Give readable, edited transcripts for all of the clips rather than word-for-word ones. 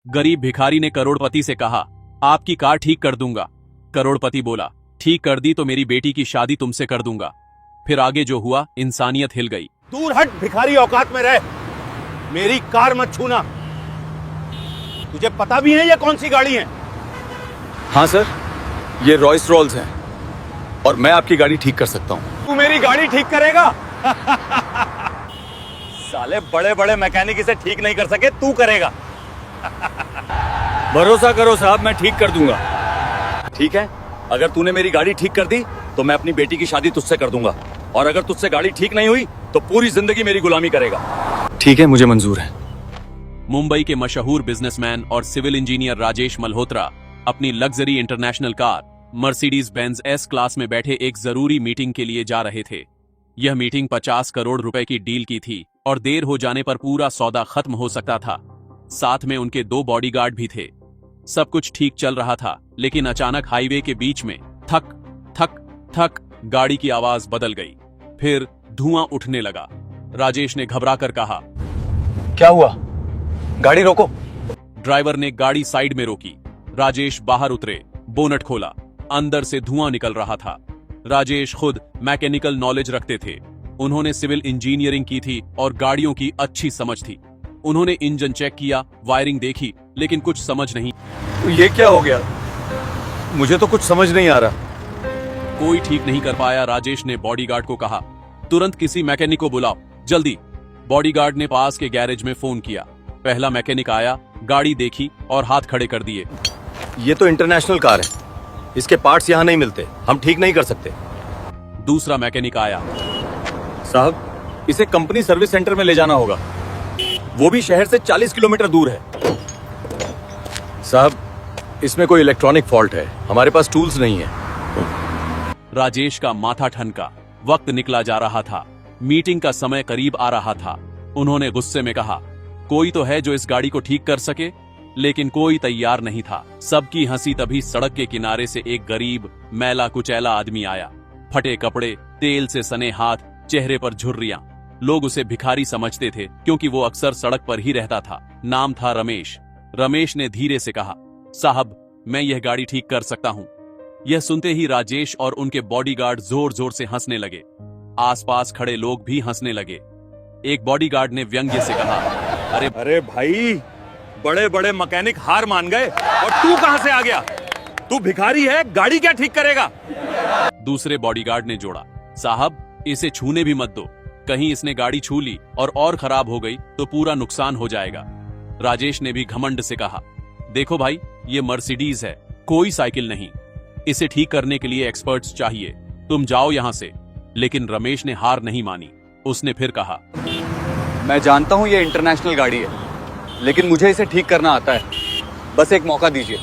गरीब भिखारी ने करोड़पति से कहा, आपकी कार ठीक कर दूंगा। करोड़पति बोला, ठीक कर दी तो मेरी बेटी की शादी तुमसे कर दूंगा। फिर आगे जो हुआ, इंसानियत हिल गई। दूर हट भिखारी, औकात में रह, मेरी कार मत छूना। तुझे पता भी है ये कौन सी गाड़ी है? हाँ सर, ये रॉयस रॉल्स है और मैं आपकी गाड़ी ठीक कर सकता हूँ। तू मेरी गाड़ी ठीक करेगा? साले बड़े बड़े मैकेनिक इसे ठीक नहीं कर सके, तू करेगा। भरोसा करो साहब, मैं ठीक कर दूंगा। ठीक है, अगर तूने मेरी गाड़ी ठीक कर दी तो मैं अपनी बेटी की शादी तुझसे कर दूंगा, और अगर तुझसे गाड़ी ठीक नहीं हुई तो पूरी जिंदगी मेरी गुलामी करेगा। ठीक है, मुझे मंजूर है। मुंबई के मशहूर बिजनेसमैन और सिविल इंजीनियर राजेश मल्होत्रा अपनी luxury international car Mercedes Benz S class में बैठे एक जरूरी मीटिंग के लिए जा रहे थे। यह मीटिंग 50 करोड़ रुपए की डील की थी और देर हो जाने पर पूरा सौदा खत्म हो सकता था। साथ में उनके 2 बॉडीगार्ड भी थे। सब कुछ ठीक चल रहा था, लेकिन अचानक हाईवे के बीच में थक थक थक गाड़ी की आवाज बदल गई। फिर धुआं उठने लगा। राजेश ने घबराकर कहा, क्या हुआ? गाड़ी रोको। ड्राइवर ने गाड़ी साइड में रोकी। राजेश बाहर उतरे, बोनट खोला। अंदर से धुआं निकल रहा था। राजेश खुद मैकेनिकल नॉलेज रखते थे। उन्होंने सिविल इंजीनियरिंग की थी और गाड़ियों की अच्छी समझ थी। उन्होंने इंजन चेक किया, वायरिंग देखी, लेकिन कुछ समझ नहीं। ये क्या हो गया? मुझे तो कुछ समझ नहीं आ रहा। कोई ठीक नहीं कर पाया। राजेश ने बॉडीगार्ड को कहा, तुरंत किसी मैकेनिक को बुलाओ, जल्दी। बॉडीगार्ड ने पास के गैरेज में फोन किया। पहला मैकेनिक आया, गाड़ी देखी और हाथ खड़े कर दिए। ये तो इंटरनेशनल कार है, इसके पार्ट्स यहाँ नहीं मिलते, हम ठीक नहीं कर सकते। दूसरा मैकेनिक आया, साहब इसे कंपनी सर्विस सेंटर में ले जाना होगा, वो भी शहर से 40 किलोमीटर दूर है। साहब इसमें कोई इलेक्ट्रॉनिक फॉल्ट है, हमारे पास टूल्स नहीं है। राजेश का माथा ठनका। वक्त निकला जा रहा था। मीटिंग का समय करीब आ रहा था। उन्होंने गुस्से में कहा, कोई तो है जो इस गाड़ी को ठीक कर सके, लेकिन कोई तैयार नहीं था। सबकी हंसी तभी सड़क के किनारे से एक गरीब मैला कुचैला आदमी आया। फटे कपड़े, तेल से सने हाथ, चेहरे पर झुर्रियां। लोग उसे भिखारी समझते थे क्योंकि वो अक्सर सड़क पर ही रहता था। नाम था रमेश। रमेश ने धीरे से कहा, साहब मैं यह गाड़ी ठीक कर सकता हूँ। यह सुनते ही राजेश और उनके बॉडीगार्ड जोर जोर से हंसने लगे। आसपास खड़े लोग भी हंसने लगे। एक बॉडीगार्ड ने व्यंग्य से कहा, अरे भाई, बड़े बड़े मैकेनिक हार मान गए और तू कहां से आ गया? तू भिखारी है, गाड़ी क्या ठीक करेगा? दूसरे बॉडीगार्ड ने जोड़ा, साहब इसे छूने भी मत दो, कहीं इसने गाड़ी छू ली और खराब हो गई तो पूरा नुकसान हो जाएगा। राजेश ने भी घमंड से कहा, देखो भाई, ये मर्सिडीज है, कोई साइकिल नहीं। इसे ठीक करने के लिए एक्सपर्ट्स चाहिए, तुम जाओ यहां से। लेकिन रमेश ने हार नहीं मानी। उसने फिर कहा, मैं जानता हूँ ये इंटरनेशनल गाड़ी है, लेकिन मुझे इसे ठीक करना आता है, बस एक मौका दीजिए।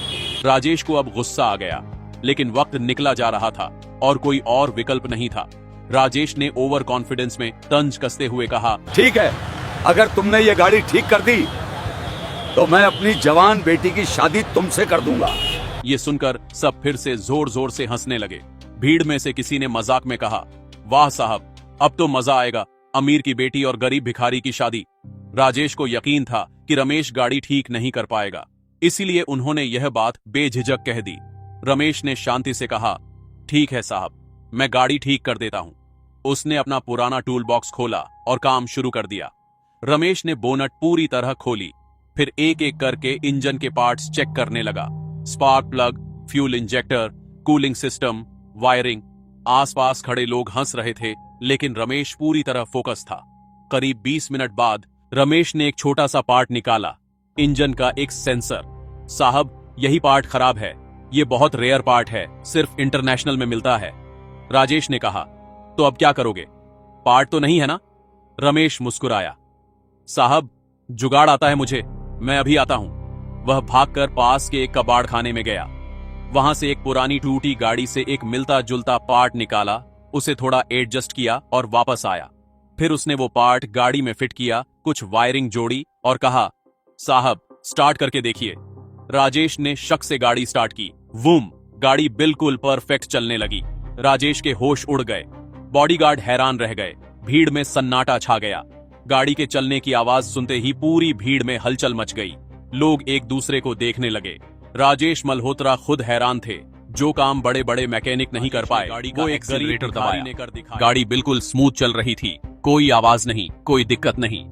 राजेश को अब गुस्सा आ गया, लेकिन वक्त निकला जा रहा था और कोई और विकल्प नहीं था। राजेश ने ओवर कॉन्फिडेंस में तंज कसते हुए कहा, ठीक है, अगर तुमने ये गाड़ी ठीक कर दी तो मैं अपनी जवान बेटी की शादी तुमसे कर दूंगा। ये सुनकर सब फिर से जोर जोर से हंसने लगे। भीड़ में से किसी ने मजाक में कहा, वाह साहब, अब तो मजा आएगा, अमीर की बेटी और गरीब भिखारी की शादी। राजेश को यकीन था कि रमेश गाड़ी ठीक नहीं कर पाएगा, इसीलिए उन्होंने यह बात बेझिझक कह दी। रमेश ने शांति से कहा, ठीक है साहब, मैं गाड़ी ठीक कर देता हूं। उसने अपना पुराना टूल बॉक्स खोला और काम शुरू कर दिया। रमेश ने बोनट पूरी तरह खोली, फिर एक एक करके इंजन के पार्ट्स चेक करने लगा। Spark plug, fuel injector, cooling system, wiring. आसपास खड़े लोग हंस रहे थे, लेकिन रमेश पूरी तरह फोकस था। करीब 20 मिनट बाद रमेश ने एक छोटा सा पार्ट निकाला, इंजन का एक सेंसर। साहब यही पार्ट खराब है, ये बहुत रेयर पार्ट है, सिर्फ इंटरनेशनल में मिलता है। राजेश ने कहा, तो अब क्या करोगे? पार्ट तो नहीं है ना? रमेश मुस्कुराया, साहब जुगाड़ आता है मुझे, मैं अभी आता हूं। वह भागकर पास के एक कबाड़ खाने में गया। वहां से एक पुरानी टूटी गाड़ी से एक मिलता जुलता पार्ट निकाला, उसे थोड़ा एडजस्ट किया और वापस आया। फिर उसने वो पार्ट गाड़ी में फिट किया, कुछ वायरिंग जोड़ी और कहा, साहब स्टार्ट करके देखिए। राजेश ने शक से गाड़ी स्टार्ट की। वूम, गाड़ी बिल्कुल परफेक्ट चलने लगी। राजेश के होश उड़ गए। बॉडीगार्ड हैरान रह गए। भीड़ में सन्नाटा छा गया। गाड़ी के चलने की आवाज सुनते ही पूरी भीड़ में हलचल मच गई। लोग एक दूसरे को देखने लगे। राजेश मल्होत्रा खुद हैरान थे। जो काम बड़े बड़े मैकेनिक नहीं कर पाए, वो एक एक्सीलरेटर दबाया। गाड़ी बिल्कुल स्मूथ चल रही थी, कोई आवाज नहीं, कोई दिक्कत नहीं।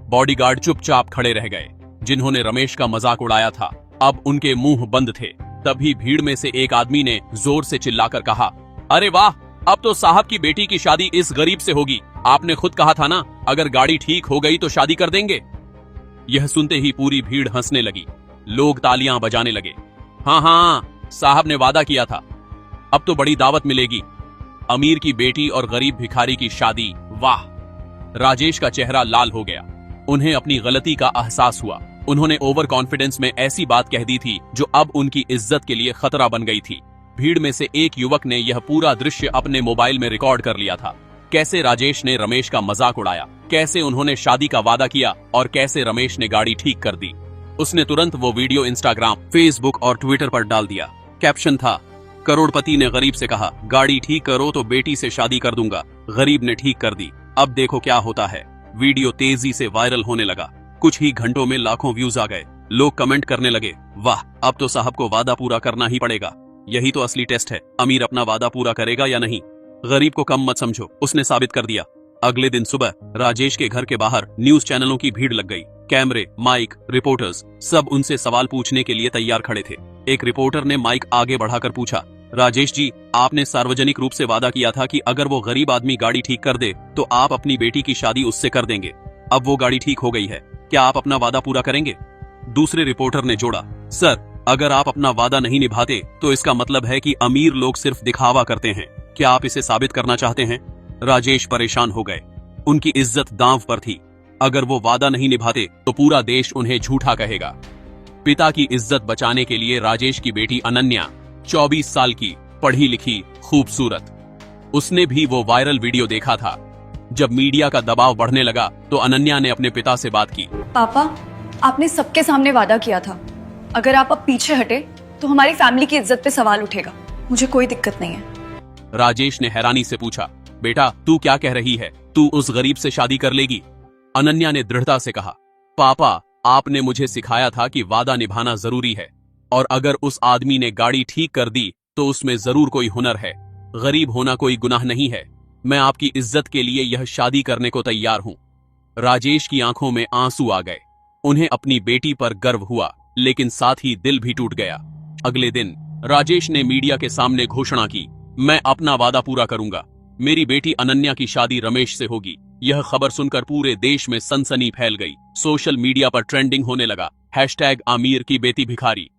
बॉडीगार्ड चुपचाप खड़े रह गए। जिन्होंने रमेश का मजाक उड़ाया था, अब उनके मुंह बंद थे। तभी भीड़ में से एक आदमी ने जोर से चिल्लाकर कहा, अरे वाह, अब तो साहब की बेटी की शादी इस गरीब से होगी। आपने खुद कहा था ना, अगर गाड़ी ठीक हो गई तो शादी कर देंगे। यह सुनते ही पूरी भीड़ हंसने लगी। लोग तालियां बजाने लगे। हाँ, साहब ने वादा किया था, अब तो बड़ी दावत मिलेगी। अमीर की बेटी और गरीब भिखारी की शादी, वाह। राजेश का चेहरा लाल हो गया। उन्हें अपनी गलती का एहसास हुआ। उन्होंने ओवर कॉन्फिडेंस में ऐसी बात कह दी थी जो अब उनकी इज्जत के लिए खतरा बन गई थी। भीड़ में से एक युवक ने यह पूरा दृश्य अपने मोबाइल में रिकॉर्ड कर लिया था। कैसे राजेश ने रमेश का मजाक उड़ाया, कैसे उन्होंने शादी का वादा किया और कैसे रमेश ने गाड़ी ठीक कर दी। उसने तुरंत वो वीडियो इंस्टाग्राम, फेसबुक और ट्विटर पर डाल दिया। कैप्शन था, करोड़पति ने गरीब से कहा, गाड़ी ठीक करो तो बेटी से शादी कर दूंगा। गरीब ने ठीक कर दी, अब देखो क्या होता है। वीडियो तेजी से वायरल होने लगा। कुछ ही घंटों में लाखों व्यूज आ गए। लोग कमेंट करने लगे, वाह, अब तो साहब को वादा पूरा करना ही पड़ेगा। यही तो असली टेस्ट है, अमीर अपना वादा पूरा करेगा या नहीं। गरीब को कम मत समझो, उसने साबित कर दिया। अगले दिन सुबह राजेश के घर के बाहर न्यूज चैनलों की भीड़ लग गई। कैमरे, माइक, रिपोर्टर्स सब उनसे सवाल पूछने के लिए तैयार खड़े थे। एक रिपोर्टर ने माइक आगे बढ़ाकर पूछा, राजेश जी, आपने सार्वजनिक रूप से वादा किया था कि अगर वो गरीब आदमी गाड़ी ठीक कर दे तो आप अपनी बेटी की शादी उससे कर देंगे। अब वो गाड़ी ठीक हो गई है, क्या आप अपना वादा पूरा करेंगे? दूसरे रिपोर्टर ने जोड़ा, सर, अगर आप अपना वादा नहीं निभाते तो इसका मतलब है कि अमीर लोग सिर्फ दिखावा करते हैं। क्या आप इसे साबित करना चाहते हैं? राजेश परेशान हो गए। उनकी इज्जत दांव पर थी। अगर वो वादा नहीं निभाते तो पूरा देश उन्हें झूठा कहेगा। पिता की इज्जत बचाने के लिए राजेश की बेटी अनन्या, 24 साल की, पढ़ी लिखी, खूबसूरत, उसने भी वो वायरल वीडियो देखा था। जब मीडिया का दबाव बढ़ने लगा तो अनन्या ने अपने पिता से बात की। पापा, आपने सबके सामने वादा किया था, अगर आप अब पीछे हटे तो हमारी फैमिली की इज्जत पे सवाल उठेगा। मुझे कोई दिक्कत नहीं है। राजेश ने हैरानी से पूछा, बेटा, तू क्या कह रही है? तू उस गरीब से शादी कर लेगी? अनन्या ने दृढ़ता से कहा, पापा, आपने मुझे सिखाया था कि वादा निभाना जरूरी है, और अगर उस आदमी ने गाड़ी ठीक कर दी तो उसमें जरूर कोई हुनर है। गरीब होना कोई गुनाह नहीं है। मैं आपकी इज्जत के लिए यह शादी करने को तैयार हूं। राजेश की आंखों में आंसू आ गए। उन्हें अपनी बेटी पर गर्व हुआ, लेकिन साथ ही दिल भी टूट गया। अगले दिन राजेश ने मीडिया के सामने घोषणा की, मैं अपना वादा पूरा करूंगा। मेरी बेटी अनन्या की शादी रमेश से होगी। यह खबर सुनकर पूरे देश में सनसनी फैल गई। सोशल मीडिया पर ट्रेंडिंग होने लगा। #आमिर की बेटी भिखारी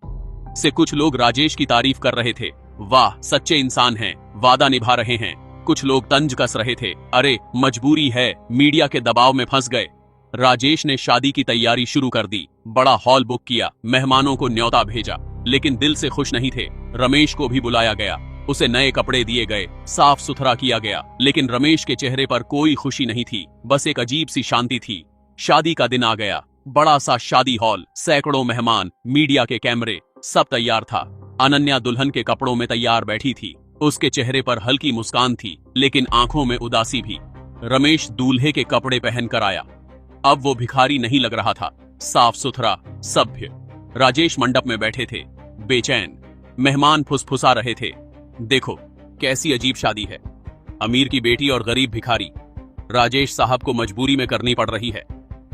से कुछ लोग राजेश की तारीफ कर रहे थे। वाह, सच्चे इंसान हैं, वादा निभा रहे हैं। कुछ लोग तंज कस रहे थे, अरे मजबूरी है, मीडिया के दबाव में फंस गए। राजेश ने शादी की तैयारी शुरू कर दी। बड़ा हॉल बुक किया, मेहमानों को न्योता भेजा, लेकिन दिल से खुश नहीं थे। रमेश को भी बुलाया गया। उसे नए कपड़े दिए गए, साफ सुथरा किया गया, लेकिन रमेश के चेहरे पर कोई खुशी नहीं थी, बस एक अजीब सी शांति थी। शादी का दिन आ गया। बड़ा सा शादी हॉल, सैकड़ों मेहमान, मीडिया के कैमरे, सब तैयार था। अनन्या दुल्हन के कपड़ों में तैयार बैठी थी। उसके चेहरे पर हल्की मुस्कान थी, लेकिन आंखों में उदासी भी। रमेश दूल्हे के कपड़े पहनकर आया। अब वो भिखारी नहीं लग रहा था, साफ सुथरा, सभ्य। राजेश मंडप में बैठे थे, बेचैन। मेहमान फुसफुसा रहे थे, देखो कैसी अजीब शादी है, अमीर की बेटी और गरीब भिखारी। राजेश साहब को मजबूरी में करनी पड़ रही है।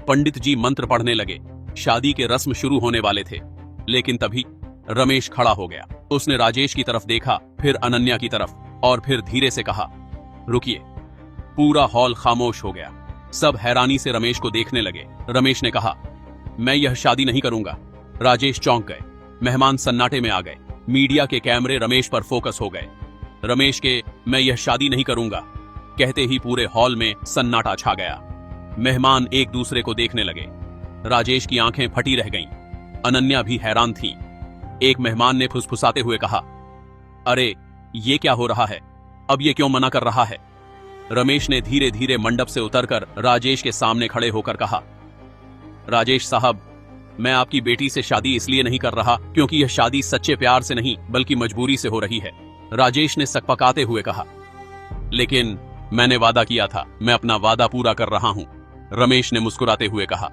पंडित जी मंत्र पढ़ने लगे। शादी के रस्म शुरू होने वाले थे, लेकिन तभी रमेश खड़ा हो गया। उसने राजेश की तरफ देखा, फिर अनन्या की तरफ, और फिर धीरे से कहा, रुकिए। पूरा हॉल खामोश हो गया। सब हैरानी से रमेश को देखने लगे। रमेश ने कहा, मैं यह शादी नहीं करूंगा। राजेश चौंक गए। मेहमान सन्नाटे में आ गए। मीडिया के कैमरे रमेश पर फोकस हो गए। रमेश के मैं यह शादी नहीं करूंगा कहते ही पूरे हॉल में सन्नाटा छा गया। मेहमान एक दूसरे को देखने लगे। राजेश की आंखें फटी रह गईं। अनन्या भी हैरान थी। एक मेहमान ने फुसफुसाते हुए कहा, अरे ये क्या हो रहा है? अब ये क्यों मना कर रहा है? रमेश ने धीरे धीरे मंडप से उतरकर राजेश के सामने खड़े होकर कहा, राजेश साहब, मैं आपकी बेटी से शादी इसलिए नहीं कर रहा क्योंकि यह शादी सच्चे प्यार से नहीं बल्कि मजबूरी से हो रही है। राजेश ने सकपकाते हुए कहा, लेकिन मैंने वादा किया था, मैं अपना वादा पूरा कर रहा हूं। रमेश ने मुस्कुराते हुए कहा,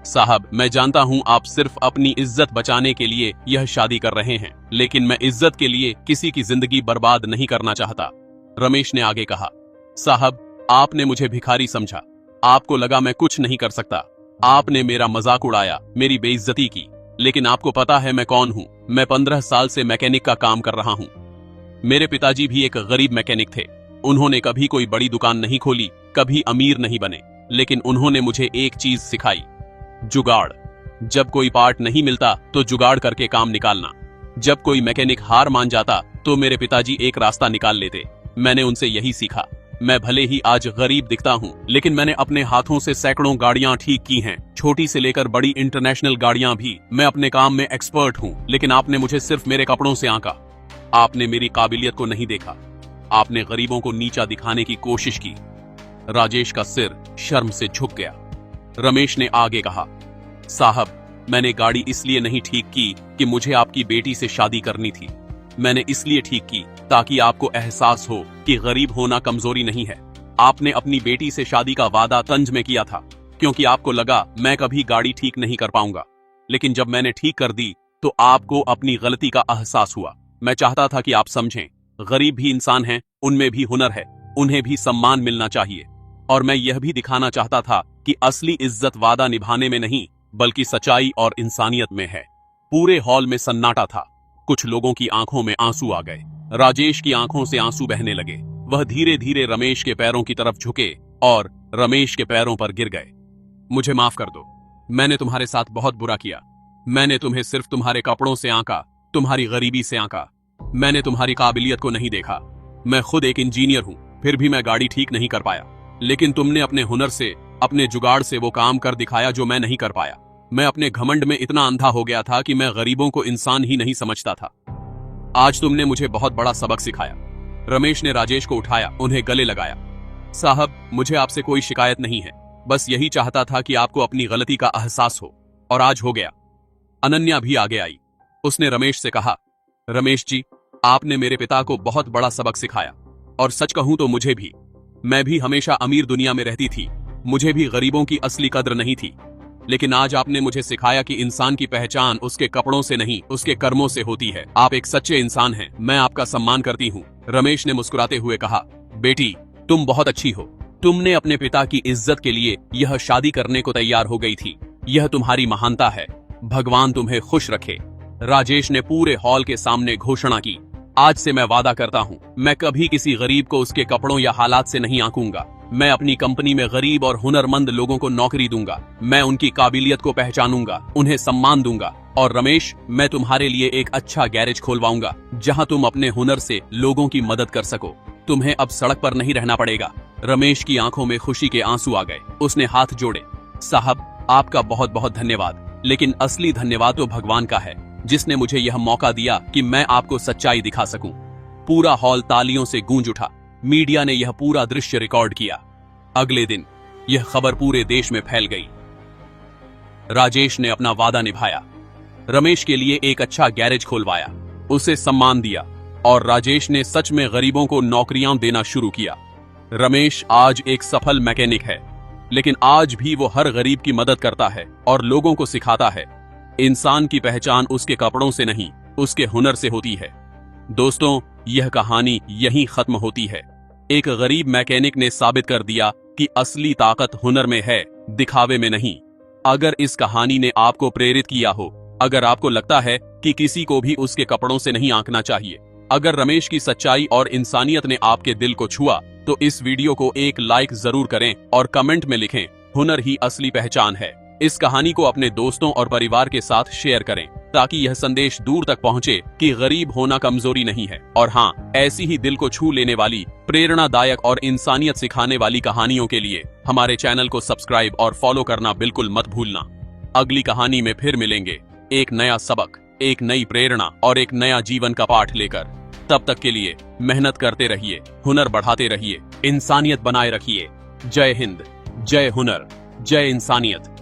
साहब, मैं जानता हूँ आप सिर्फ अपनी इज्जत बचाने के लिए यह शादी कर रहे हैं, लेकिन मैं इज्जत के लिए किसी की जिंदगी बर्बाद नहीं करना चाहता। रमेश ने आगे कहा, साहब, आपने मुझे भिखारी समझा, आपको लगा मैं कुछ नहीं कर सकता, आपने मेरा मजाक उड़ाया, मेरी बेइज्जती की, लेकिन आपको पता है मैं कौन हूँ। मैं 15 साल से मैकेनिक का काम कर रहा हूँ। मेरे पिताजी भी एक गरीब मैकेनिक थे। उन्होंने कभी कोई बड़ी दुकान नहीं खोली, कभी अमीर नहीं बने, लेकिन उन्होंने मुझे एक चीज सिखाई, जुगाड़। जब कोई पार्ट नहीं मिलता तो जुगाड़ करके काम निकालना। जब कोई मैकेनिक हार मान जाता तो मेरे पिताजी एक रास्ता निकाल लेते। मैंने उनसे यही सीखा। मैं भले ही आज गरीब दिखता हूँ, लेकिन मैंने अपने हाथों से सैकड़ों गाड़ियां ठीक की हैं, छोटी से लेकर बड़ी इंटरनेशनल गाड़ियां भी। मैं अपने काम में एक्सपर्ट हूँ, लेकिन आपने मुझे सिर्फ मेरे कपड़ों से आंका। आपने मेरी काबिलियत को नहीं देखा। आपने गरीबों को नीचा दिखाने की कोशिश की। राजेश का सिर शर्म से झुक गया। रमेश ने आगे कहा, साहब, मैंने गाड़ी इसलिए नहीं ठीक की कि मुझे आपकी बेटी से शादी करनी थी। मैंने इसलिए ठीक की ताकि आपको एहसास हो कि गरीब होना कमजोरी नहीं है। आपने अपनी बेटी से शादी का वादा तंज में किया था, क्योंकि आपको लगा मैं कभी गाड़ी ठीक नहीं कर पाऊंगा। लेकिन जब मैंने ठीक कर दी तो आपको अपनी गलती का एहसास हुआ। मैं चाहता था कि आप समझें, गरीब भी इंसान हैं, उनमें भी हुनर है, उन्हें भी सम्मान मिलना चाहिए। और मैं यह भी दिखाना चाहता था कि असली इज्जत वादा निभाने में नहीं, बल्कि सच्चाई और इंसानियत में है। पूरे हॉल में सन्नाटा था। कुछ लोगों की आंखों में आंसू आ गए। राजेश की आंखों से आंसू बहने लगे। वह धीरे धीरे रमेश के पैरों की तरफ झुके और रमेश के पैरों पर गिर गए। मुझे माफ कर दो, मैंने तुम्हारे साथ बहुत बुरा किया। मैंने तुम्हें सिर्फ तुम्हारे कपड़ों से आंका, तुम्हारी गरीबी से आंका। मैंने तुम्हारी काबिलियत को नहीं देखा। मैं खुद एक इंजीनियर हूं, फिर भी मैं गाड़ी ठीक नहीं कर पाया। लेकिन तुमने अपने हुनर से, अपने जुगाड़ से वो काम कर दिखाया जो मैं नहीं कर पाया। मैं अपने घमंड में इतना अंधा हो गया था कि मैं गरीबों को इंसान ही नहीं समझता था। आज तुमने मुझे बहुत बड़ा सबक सिखाया। रमेश ने राजेश को उठाया, उन्हें गले लगाया। साहब, मुझे आपसे कोई शिकायत नहीं है, बस यही चाहता था कि आपको अपनी गलती का एहसास हो, और आज हो गया। अनन्या भी आगे आई। उसने रमेश से कहा, रमेश जी, आपने मेरे पिता को बहुत बड़ा सबक सिखाया, और सच कहूं तो मुझे भी। मैं भी हमेशा अमीर दुनिया में रहती थी, मुझे भी गरीबों की असली कद्र नहीं थी। लेकिन आज आपने मुझे सिखाया कि इंसान की पहचान उसके कपड़ों से नहीं, उसके कर्मों से होती है। आप एक सच्चे इंसान हैं, मैं आपका सम्मान करती हूँ। रमेश ने मुस्कुराते हुए कहा, बेटी, तुम बहुत अच्छी हो। तुमने अपने पिता की इज्जत के लिए यह शादी करने को तैयार हो गई थी। यह तुम्हारी महानता है। भगवान तुम्हें खुश रखे। राजेश ने पूरे हॉल के सामने घोषणा की, आज से मैं वादा करता हूँ, मैं कभी किसी गरीब को उसके कपड़ों या हालात से नहीं आंकूंगा। मैं अपनी कंपनी में गरीब और हुनरमंद लोगों को नौकरी दूंगा। मैं उनकी काबिलियत को पहचानूंगा, उन्हें सम्मान दूंगा। और रमेश, मैं तुम्हारे लिए एक अच्छा गैरेज खोलवाऊंगा, जहां तुम अपने हुनर से लोगों की मदद कर सको। तुम्हें अब सड़क पर नहीं रहना पड़ेगा। रमेश की आंखों में खुशी के आंसू आ गए। उसने हाथ जोड़े। साहब, आपका बहुत बहुत धन्यवाद, लेकिन असली धन्यवाद तो भगवान का है, जिसने मुझे यह मौका दिया कि मैं आपको सच्चाई दिखा सकूं। पूरा हॉल तालियों से गूंज उठा। मीडिया ने यह पूरा दृश्य रिकॉर्ड किया। अगले दिन यह खबर पूरे देश में फैल गई। राजेश ने अपना वादा निभाया, रमेश के लिए एक अच्छा गैरेज खोलवाया, उसे सम्मान दिया, और राजेश ने सच में गरीबों को नौकरियां देना शुरू किया। रमेश आज एक सफल मैकेनिक है, लेकिन आज भी वो हर गरीब की मदद करता है और लोगों को सिखाता है, इंसान की पहचान उसके कपड़ों से नहीं, उसके हुनर से होती है। दोस्तों, यह कहानी यहीं खत्म होती है। एक गरीब मैकेनिक ने साबित कर दिया कि असली ताकत हुनर में है, दिखावे में नहीं। अगर इस कहानी ने आपको प्रेरित किया हो, अगर आपको लगता है कि किसी को भी उसके कपड़ों से नहीं आंकना चाहिए, अगर रमेश की सच्चाई और इंसानियत ने आपके दिल को छुआ, तो इस वीडियो को एक लाइक जरूर करें और कमेंट में लिखें, हुनर ही असली पहचान है। इस कहानी को अपने दोस्तों और परिवार के साथ शेयर करें, ताकि यह संदेश दूर तक पहुंचे कि गरीब होना कमजोरी नहीं है। और हाँ, ऐसी ही दिल को छू लेने वाली, प्रेरणादायक और इंसानियत सिखाने वाली कहानियों के लिए हमारे चैनल को सब्सक्राइब और फॉलो करना बिल्कुल मत भूलना। अगली कहानी में फिर मिलेंगे, एक नया सबक, एक नई प्रेरणा और एक नया जीवन का पाठ लेकर। तब तक के लिए मेहनत करते रहिए, हुनर बढ़ाते रहिए, इंसानियत बनाए रखिए। जय हिंद, जय हुनर, जय इंसानियत।